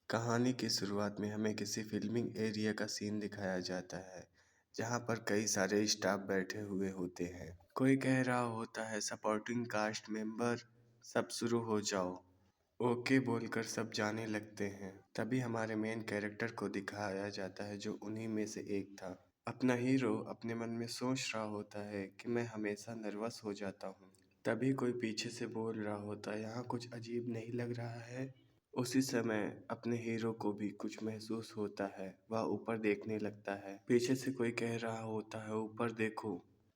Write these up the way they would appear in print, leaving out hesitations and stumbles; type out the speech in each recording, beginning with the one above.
कहानी की शुरुआत में हमें किसी फिल्मिंग एरिया का सीन दिखाया जाता है जहाँ पर कई सारे स्टाफ बैठे हुए होते हैं। कोई कह रहा होता है सपोर्टिंग कास्ट मेंबर सब शुरू हो जाओ। ओके बोलकर सब जाने लगते हैं। तभी हमारे मेन कैरेक्टर को दिखाया जाता है जो उन्हीं में से एक था। अपना हीरो अपने मन में सोच रहा होता है कि मैं हमेशा नर्वस हो जाता हूँ। तभी कोई पीछे से बोल रहा होता है यहाँ कुछ अजीब नहीं लग रहा है। उसी समय अपने हीरो को भी कुछ महसूस होता है। वह ऊपर देखने लगता है। पीछे से कोई कह रहा होता है ऊपर देखो।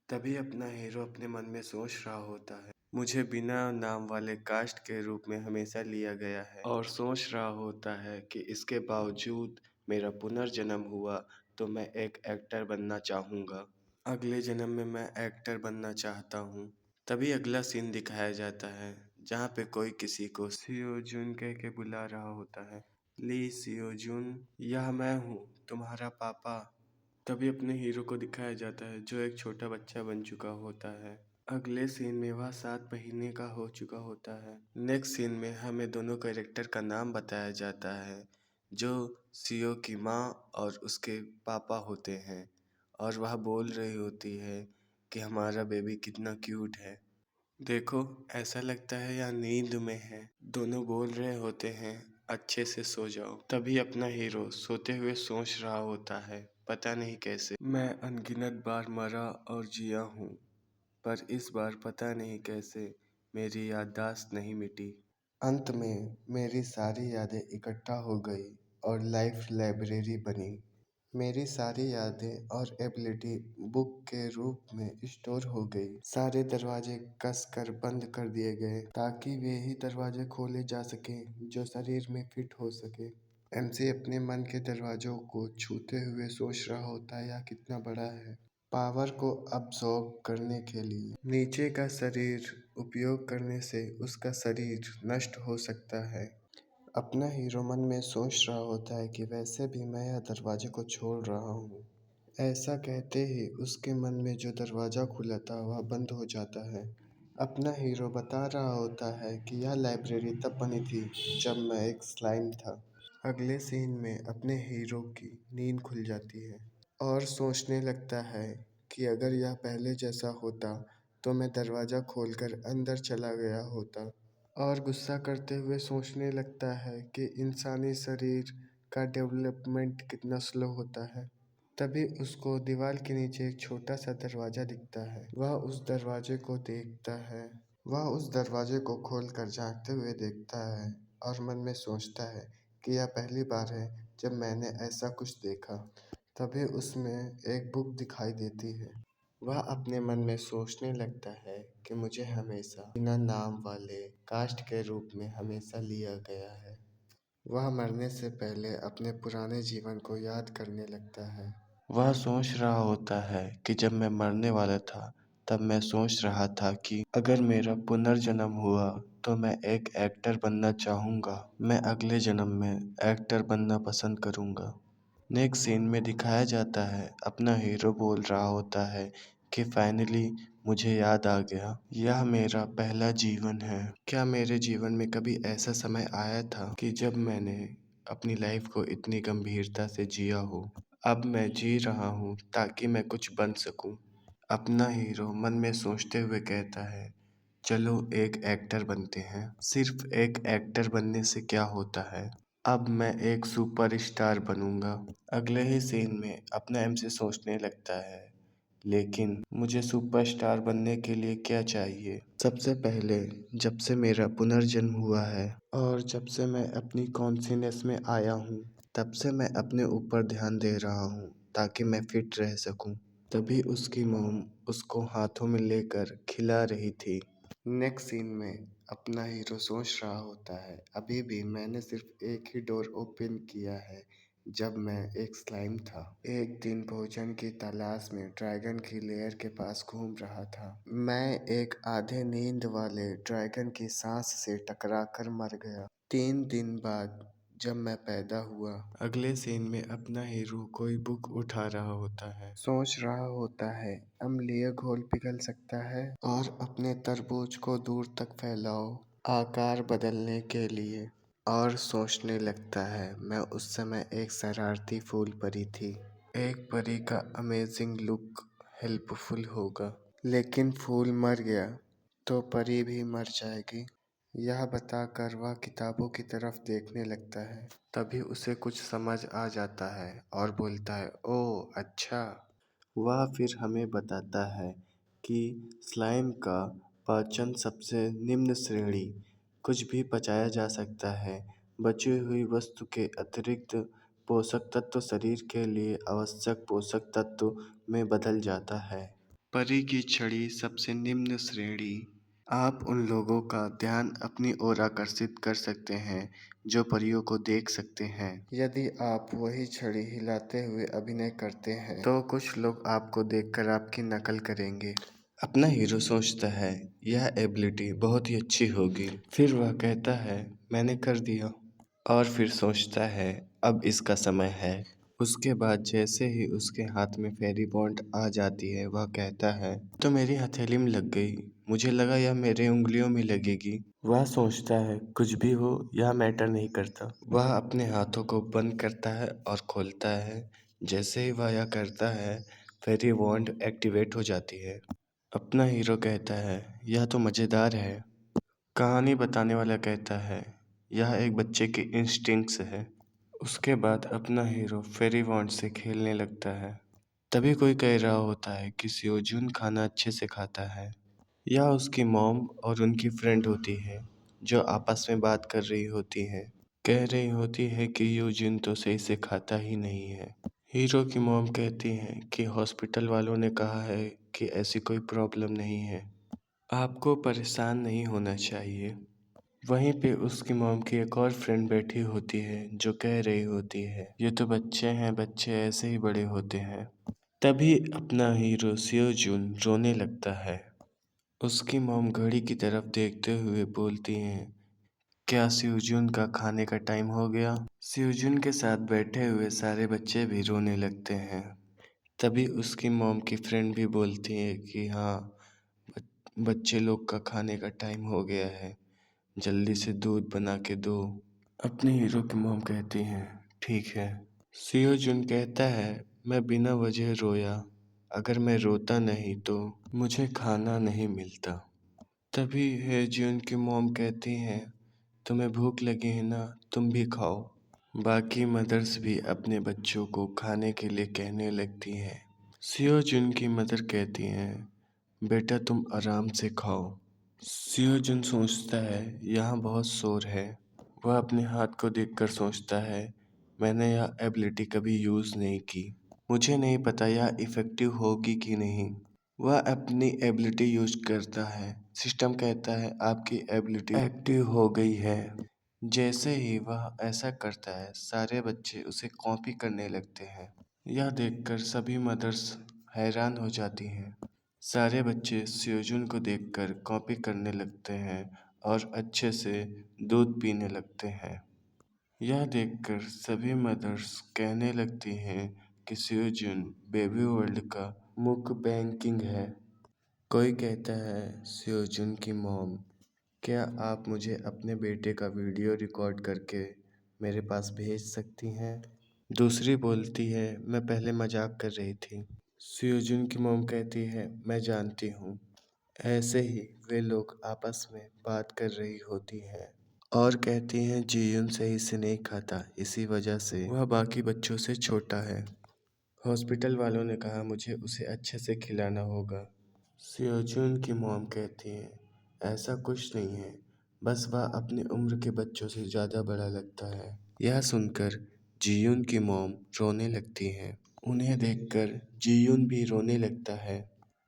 तभी अपना हीरो अपने मन में सोच रहा होता है मुझे बिना नाम वाले कास्ट के रूप में हमेशा लिया गया है और सोच रहा होता है कि इसके बावजूद मेरा पुनर्जन्म हुआ तो मैं एक एक्टर बनना चाहूँगा। अगले जन्म में मैं एक्टर बनना चाहता हूँ। तभी अगला सीन दिखाया जाता है जहाँ पे कोई किसी को सियोजुन कह के बुला रहा होता है। ली सियोजुन, यह मैं हूँ तुम्हारा पापा। तभी अपने हीरो को दिखाया जाता है जो एक छोटा बच्चा बन चुका होता है। अगले सीन में वह 7 महीने का हो चुका होता है। नेक्स्ट सीन में हमें दोनों कैरेक्टर का नाम बताया जाता है जो सियो की माँ और उसके पापा होते हैं और वह बोल रही होती है कि हमारा बेबी कितना क्यूट है। देखो ऐसा लगता है या नींद में है। दोनों बोल रहे होते हैं अच्छे से सो जाओ। तभी अपना हीरो सोते हुए सोच रहा होता है पता नहीं कैसे मैं अनगिनत बार मरा और जिया हूँ पर इस बार पता नहीं कैसे मेरी याददाश्त नहीं मिटी। अंत में मेरी सारी यादें इकट्ठा हो गई और लाइफ लाइब्रेरी बनी। मेरी सारी यादें और एबिलिटी बुक के रूप में स्टोर हो गई। सारे दरवाजे कस कर बंद कर दिए गए ताकि वे ही दरवाजे खोले जा सके जो शरीर में फिट हो सके। एमसी अपने मन के दरवाजों को छूते हुए सोच रहा होता है यह कितना बड़ा है। पावर को अब्सॉर्ब करने के लिए नीचे का शरीर उपयोग करने से उसका शरीर नष्ट हो सकता है। अपना हीरो मन में सोच रहा होता है कि वैसे भी मैं यह दरवाजे को छोड़ रहा हूँ। ऐसा कहते ही उसके मन में जो दरवाज़ा खुला था वह बंद हो जाता है। अपना हीरो बता रहा होता है कि यह लाइब्रेरी तब बनी थी जब मैं एक स्लाइम था। अगले सीन में अपने हीरो की नींद खुल जाती है और सोचने लगता है कि अगर यह पहले जैसा होता तो मैं दरवाज़ा खोलकर अंदर चला गया होता। और गुस्सा करते हुए सोचने लगता है कि इंसानी शरीर का डेवलपमेंट कितना स्लो होता है। तभी उसको दीवार के नीचे एक छोटा सा दरवाज़ा दिखता है। वह उस दरवाजे को देखता है। वह उस दरवाजे को खोलकर झांकते हुए देखता है और मन में सोचता है कि यह पहली बार है जब मैंने ऐसा कुछ देखा। तभी उसमें एक बुक दिखाई देती है। वह अपने मन में सोचने लगता है कि मुझे हमेशा बिना नाम वाले कास्ट के रूप में हमेशा लिया गया है। वह मरने से पहले अपने पुराने जीवन को याद करने लगता है। वह सोच रहा होता है कि जब मैं मरने वाला था तब मैं सोच रहा था कि अगर मेरा पुनर्जन्म हुआ तो मैं एक एक्टर बनना चाहूँगा। मैं अगले जन्म में एक्टर बनना पसंद करूँगा। नेक्स्ट सीन में दिखाया जाता है अपना हीरो बोल रहा होता है कि फाइनली मुझे याद आ गया यह मेरा पहला जीवन है। क्या मेरे जीवन में कभी ऐसा समय आया था कि जब मैंने अपनी लाइफ को इतनी गंभीरता से जिया हो। अब मैं जी रहा हूँ ताकि मैं कुछ बन सकूँ। अपना हीरो मन में सोचते हुए कहता है चलो एक एक्टर बनते हैं। सिर्फ एक एक्टर बनने से क्या होता है, अब मैं एक सुपरस्टार बनूंगा। अगले ही सीन में अपना एमसी सोचने लगता है लेकिन मुझे सुपरस्टार बनने के लिए क्या चाहिए। सबसे पहले जब से मेरा पुनर्जन्म हुआ है और जब से मैं अपनी कॉन्शियसनेस में आया हूँ तब से मैं अपने ऊपर ध्यान दे रहा हूँ ताकि मैं फिट रह सकूँ। तभी उसकी मॉम उसको हाथों में लेकर खिला रही थी। नेक्स्ट सीन में अपना हीरो सोच रहा होता है अभी भी मैंने सिर्फ एक ही डोर ओपन किया है जब मैं एक स्लाइम था। एक दिन भोजन की तलाश में ड्रैगन की लेयर के पास घूम रहा था। मैं एक आधे नींद वाले ड्रैगन की सांस से टकरा कर मर गया। 3 दिन बाद जब मैं पैदा हुआ। अगले सीन में अपना हीरो कोई बुक उठा रहा होता है। सोच रहा होता है अम्लीय घोल पिघल सकता है और अपने तरबूज को दूर तक फैलाओ आकार बदलने के लिए। और सोचने लगता है, मैं उस समय एक शरारती फूल परी थी। एक परी का अमेजिंग लुक हेल्पफुल होगा, लेकिन फूल मर गया तो परी भी मर जाएगी। यह बताकर वह किताबों की तरफ देखने लगता है। तभी उसे कुछ समझ आ जाता है और बोलता है, ओह अच्छा। वह फिर हमें बताता है कि स्लाइम का पाचन सबसे निम्न श्रेणी, कुछ भी पचाया जा सकता है। बची हुई वस्तु के अतिरिक्त पोषक तत्व शरीर के लिए आवश्यक पोषक तत्व में बदल जाता है। परी की छड़ी सबसे निम्न श्रेणी। आप उन लोगों का ध्यान अपनी ओर आकर्षित कर सकते हैं जो परियों को देख सकते हैं। यदि आप वही छड़ी हिलाते हुए अभिनय करते हैं तो कुछ लोग आपको देखकर आपकी नकल करेंगे। अपना हीरो सोचता है, यह एबिलिटी बहुत ही अच्छी होगी। फिर वह कहता है, मैंने कर दिया। और फिर सोचता है, अब इसका समय है। उसके बाद जैसे ही उसके हाथ में फेरी बॉन्ड आ जाती है, वह कहता है, तो मेरी हथेली में लग गई। मुझे लगा यह मेरे उंगलियों में लगेगी। वह सोचता है, कुछ भी हो यह मैटर नहीं करता। वह अपने हाथों को बंद करता है और खोलता है। जैसे ही वह यह करता है, फेरी बॉन्ड एक्टिवेट हो जाती है। अपना हीरो कहता है, यह तो मज़ेदार है। कहानी बताने वाला कहता है, यह एक बच्चे की इंस्टिंक्ट्स है। उसके बाद अपना हीरो फेरी वॉन्ड से खेलने लगता है। तभी कोई कह रहा होता है कि सियोजून खाना अच्छे से खाता है। यह उसकी मॉम और उनकी फ्रेंड होती है जो आपस में बात कर रही होती है। कह रही होती है कि यूजिन तो सही से खाता ही नहीं है। हीरो की मॉम कहती है कि हॉस्पिटल वालों ने कहा है कि ऐसी कोई प्रॉब्लम नहीं है, आपको परेशान नहीं होना चाहिए। वहीं पे उसकी मॉम की एक और फ्रेंड बैठी होती है जो कह रही होती है, ये तो बच्चे हैं, बच्चे ऐसे ही बड़े होते हैं। तभी अपना हीरो सियोजून रोने लगता है। उसकी मॉम घड़ी की तरफ देखते हुए बोलती हैं, क्या सियोजून का खाने का टाइम हो गया? सियोजून के साथ बैठे हुए सारे बच्चे भी रोने लगते हैं। तभी उसकी मॉम की फ्रेंड भी बोलती है कि हाँ, बच्चे लोग का खाने का टाइम हो गया है, जल्दी से दूध बना के दो। अपने हीरो की मॉम कहती हैं, ठीक है। सियो जुन कहता है, मैं बिना वजह रोया, अगर मैं रोता नहीं तो मुझे खाना नहीं मिलता। तभी हेजुन की मॉम कहती हैं, तुम्हें भूख लगी है ना, तुम भी खाओ। बाकी मदर्स भी अपने बच्चों को खाने के लिए कहने लगती हैं। सियो जुन की मदर कहती हैं, बेटा तुम आराम से खाओ। सियोजुन सोचता है, यहाँ बहुत शोर है। वह अपने हाथ को देखकर सोचता है, मैंने यह एबिलिटी कभी यूज़ नहीं की, मुझे नहीं पता यह इफ़ेक्टिव होगी कि नहीं। वह अपनी एबिलिटी यूज करता है। सिस्टम कहता है, आपकी एबिलिटी एक्टिव हो गई है। जैसे ही वह ऐसा करता है, सारे बच्चे उसे कॉपी करने लगते हैं। यह देखकर सभी मदर्स हैरान हो जाती हैं। सारे बच्चे सियोजुन को देखकर कॉपी करने लगते हैं और अच्छे से दूध पीने लगते हैं। यह देखकर सभी मदर्स कहने लगती हैं कि सियोजुन बेबी वर्ल्ड का मुख्य बैंकिंग है। कोई कहता है, सियोजुन की मॉम, क्या आप मुझे अपने बेटे का वीडियो रिकॉर्ड करके मेरे पास भेज सकती हैं? दूसरी बोलती है, मैं पहले मजाक कर रही थी। सियोजुन की मॉम कहती है, मैं जानती हूँ। ऐसे ही वे लोग आपस में बात कर रही होती हैं और कहती हैं, जीयुन सही से नहीं खाता, इसी वजह से वह बाकी बच्चों से छोटा है। हॉस्पिटल वालों ने कहा मुझे उसे अच्छे से खिलाना होगा। सियोजुन की मॉम कहती हैं, ऐसा कुछ नहीं है, बस वह अपनी उम्र के बच्चों से ज़्यादा बड़ा लगता है। यह सुनकर जीयुन की मॉम रोने लगती हैं। उन्हें देखकर जीयुन भी रोने लगता है।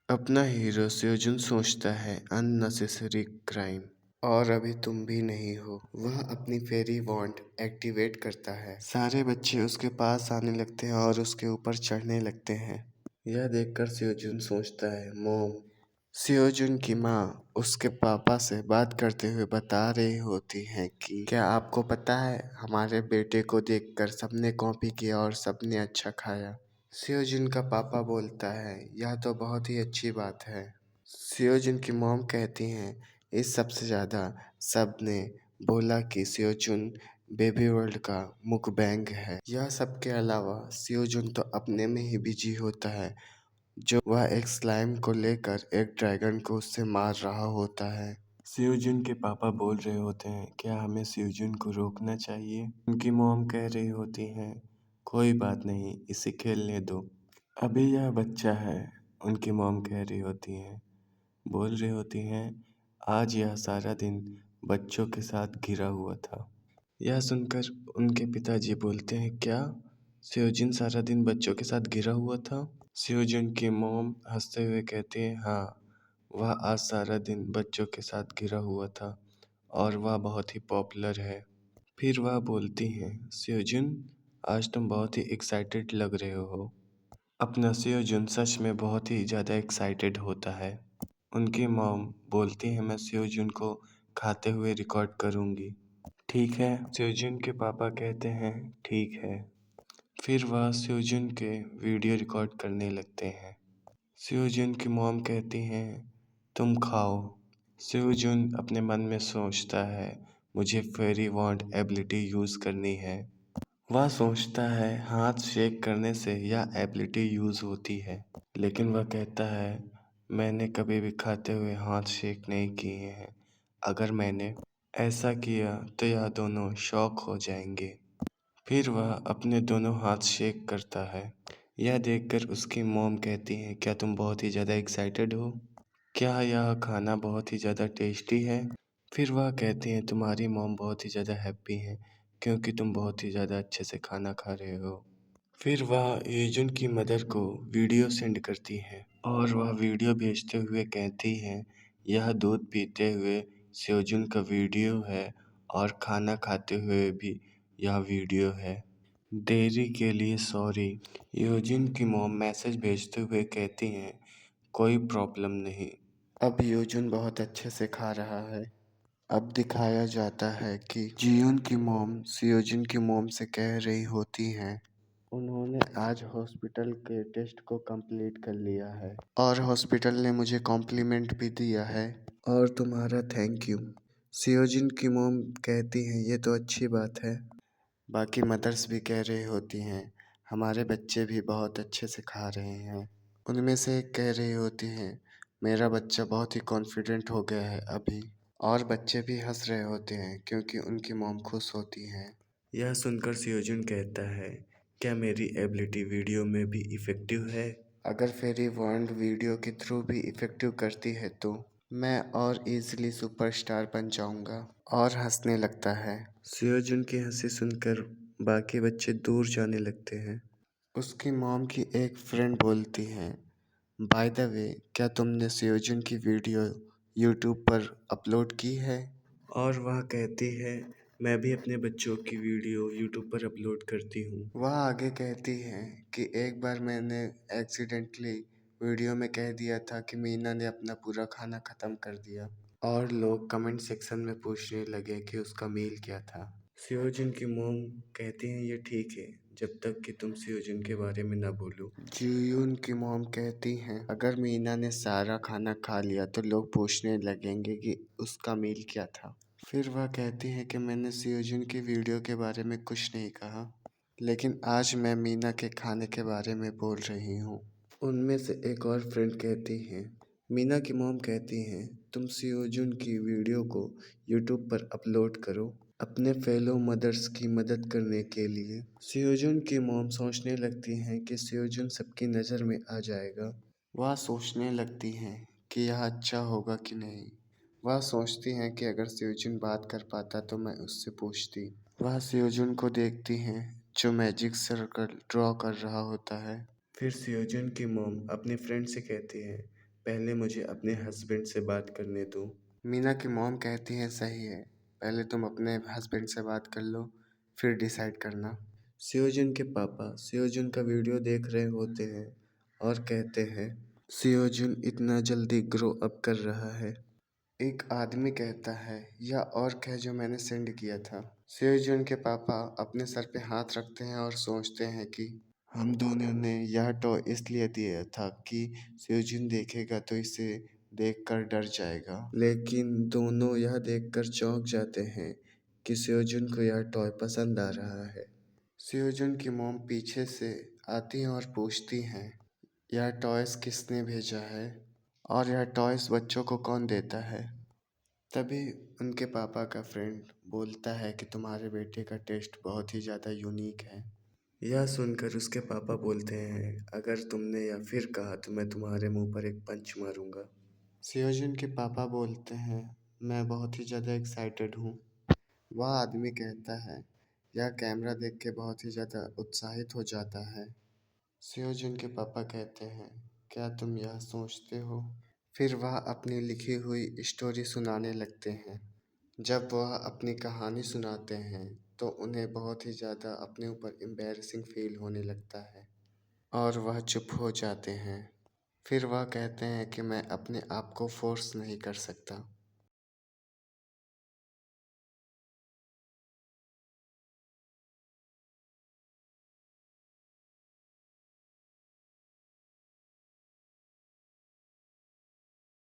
अपना हीरो सियोजुन सोचता है, अननेसेसरी क्राइम, और अभी तुम भी नहीं हो। वह अपनी फेरी वॉन्ड एक्टिवेट करता है। सारे बच्चे उसके पास आने लगते हैं और उसके ऊपर चढ़ने लगते हैं। यह देखकर सियोजुन सोचता है, मोम। सियोजुन की माँ उसके पापा से बात करते हुए बता रही होती हैं कि क्या आपको पता है, हमारे बेटे को देखकर सबने कॉपी किया और सबने अच्छा खाया। सियोजुन का पापा बोलता है, यह तो बहुत ही अच्छी बात है। सियोजुन की मॉम कहती हैं, इस सबसे ज़्यादा सबने बोला कि सियोजुन बेबी वर्ल्ड का मुकबैंग है। यह सब के अलावा सियोजुन तो अपने में ही बिजी होता है, जो वह एक स्लाइम को लेकर एक ड्रैगन को उससे मार रहा होता है। सियोजुन के पापा बोल रहे होते हैं, क्या हमें सियोजुन को रोकना चाहिए? उनकी मॉम कह रही होती हैं, कोई बात नहीं, इसे खेलने दो, अभी यह बच्चा है। उनकी मॉम कह रही होती हैं, बोल रही होती हैं, आज यह सारा दिन बच्चों के साथ घिरा हुआ था। यह सुनकर उनके पिताजी बोलते हैं, क्या सियोजिन सारा दिन बच्चों के साथ घिरा हुआ था? सियोजिन की मॉम हंसते हुए कहती है, हाँ, वह आज सारा दिन बच्चों के साथ घिरा हुआ था और वह बहुत ही पॉपुलर है। फिर वह बोलती हैं, सियोजिन, आज तुम बहुत ही एक्साइटेड लग रहे हो। अपना सियोजुन सच में बहुत ही ज़्यादा एक्साइटेड होता है। उनकी मॉम बोलती है, मैं सियोजुन को खाते हुए रिकॉर्ड करूँगी। ठीक है, सियोजुन के पापा कहते हैं, ठीक है। फिर वह सियोजुन के वीडियो रिकॉर्ड करने लगते हैं। सियोजुन की मॉम कहती हैं, तुम खाओ। सियोजुन अपने मन में सोचता है, मुझे फेरी वॉन्ड एबिलिटी यूज़ करनी है। वह सोचता है, हाथ शेक करने से यह एबिलिटी यूज़ होती है, लेकिन वह कहता है, मैंने कभी भी खाते हुए हाथ शेक नहीं किए हैं। अगर मैंने ऐसा किया तो यह दोनों शॉक हो जाएंगे। फिर वह अपने दोनों हाथ शेक करता है। यह देखकर उसकी मॉम कहती है, क्या तुम बहुत ही ज़्यादा एक्साइटेड हो? क्या यह खाना बहुत ही ज़्यादा टेस्टी है? फिर वह कहती हैं, तुम्हारी मॉम बहुत ही ज़्यादा हैप्पी है क्योंकि तुम बहुत ही ज़्यादा अच्छे से खाना खा रहे हो। फिर वह युजुन की मदर को वीडियो सेंड करती है और वह वीडियो भेजते हुए कहती है, यह दूध पीते हुए स्योजुन का वीडियो है और खाना खाते हुए भी यह वीडियो है। देरी के लिए सॉरी। युजिन की मॉम मैसेज भेजते हुए कहती हैं, कोई प्रॉब्लम नहीं। अब युजुन बहुत अच्छे से खा रहा है। अब दिखाया जाता है कि जियुन की मॉम सियोजिन की मॉम से कह रही होती हैं, उन्होंने आज हॉस्पिटल के टेस्ट को कंप्लीट कर लिया है और हॉस्पिटल ने मुझे कॉम्प्लीमेंट भी दिया है और तुम्हारा थैंक यू। सियोजिन की मॉम कहती हैं, ये तो अच्छी बात है। बाकी मदर्स भी कह रही होती हैं, हमारे बच्चे भी बहुत अच्छे से खा रहे हैं। उनमें से एक कह रही होती हैं, मेरा बच्चा बहुत ही कॉन्फिडेंट हो गया है अभी। और बच्चे भी हंस रहे होते हैं क्योंकि उनकी मॉम खुश होती हैं। यह सुनकर सियोजुन कहता है, क्या मेरी एबिलिटी वीडियो में भी इफ़ेक्टिव है? अगर फेरी वॉन्ड वीडियो के थ्रू भी इफ़ेक्टिव करती है तो मैं और इजीली सुपरस्टार बन जाऊंगा। और हंसने लगता है। सियोजुन की हंसी सुनकर बाकी बच्चे दूर जाने लगते हैं। उसकी मॉम की एक फ्रेंड बोलती है, बाय द वे, क्या तुमने सियोजुन की वीडियो यूट्यूब पर अपलोड की है? और वह कहती है, मैं भी अपने बच्चों की वीडियो यूट्यूब पर अपलोड करती हूँ। वह आगे कहती है कि एक बार मैंने एक्सीडेंटली वीडियो में कह दिया था कि मीना ने अपना पूरा खाना ख़त्म कर दिया और लोग कमेंट सेक्शन में पूछने लगे कि उसका मील क्या था। सियोजिन की मोम कहती हैं, ये ठीक है जब तक कि तुम सियोजिन के बारे में ना बोलो। जियून की मोम कहती हैं, अगर मीना ने सारा खाना खा लिया तो लोग पूछने लगेंगे कि उसका मील क्या था। फिर वह कहती है कि मैंने सियोजिन की वीडियो के बारे में कुछ नहीं कहा, लेकिन आज मैं मीना के खाने के बारे में बोल रही हूँ। उनमें से एक और फ्रेंड कहती हैं, मीना की मॉम कहती हैं, तुम सियोजुन की वीडियो को यूट्यूब पर अपलोड करो अपने फेलो मदर्स की मदद करने के लिए। सियोजुन की मॉम सोचने लगती हैं कि सियोजुन सबकी नज़र में आ जाएगा। वह सोचने लगती हैं कि यह अच्छा होगा कि नहीं। वह सोचती हैं कि अगर सियोजुन बात कर पाता तो मैं उससे पूछती। वह सियोजुन को देखती हैं जो मैजिक सर्कल ड्रॉ कर रहा होता है। फिर सियोजुन की मॉम अपने फ्रेंड से कहती है, पहले मुझे अपने हस्बैंड से बात करने दो। मीना की मॉम कहती है, सही है, पहले तुम अपने हस्बैंड से बात कर लो, फिर डिसाइड करना। सियोजुन के पापा सियोजुन का वीडियो देख रहे होते हैं और कहते हैं, सियोजुन इतना जल्दी ग्रो अप कर रहा है। एक आदमी कहता है, यह और है जो मैंने सेंड किया था। सेजुन के पापा अपने सर पे हाथ रखते हैं और सोचते हैं कि हम दोनों ने यह टॉय इसलिए दिया था कि सेजुन देखेगा तो इसे देखकर डर जाएगा। लेकिन दोनों यह देखकर चौंक जाते हैं कि सेओजुन को यह टॉय पसंद आ रहा है। सेओजुन की मॉम पीछे से आती हैं और पूछती हैं, यह टॉयस किसने भेजा है और यह टॉयस बच्चों को कौन देता है। तभी उनके पापा का फ्रेंड बोलता है कि तुम्हारे बेटे का टेस्ट बहुत ही ज़्यादा यूनिक है। यह सुनकर उसके पापा बोलते हैं, अगर तुमने यह फिर कहा तो मैं तुम्हारे मुंह पर एक पंच मारूंगा। सेओजुन के पापा बोलते हैं, मैं बहुत ही ज़्यादा एक्साइटेड हूँ। वह आदमी कहता है, यह कैमरा देख के बहुत ही ज़्यादा उत्साहित हो जाता है। सेओजुन के पापा कहते हैं, क्या तुम यह सोचते हो? फिर वह अपनी लिखी हुई स्टोरी सुनाने लगते हैं। जब वह अपनी कहानी सुनाते हैं तो उन्हें बहुत ही ज़्यादा अपने ऊपर एम्बैरेसिंग फील होने लगता है और वह चुप हो जाते हैं। फिर वह कहते हैं कि मैं अपने आप को फोर्स नहीं कर सकता।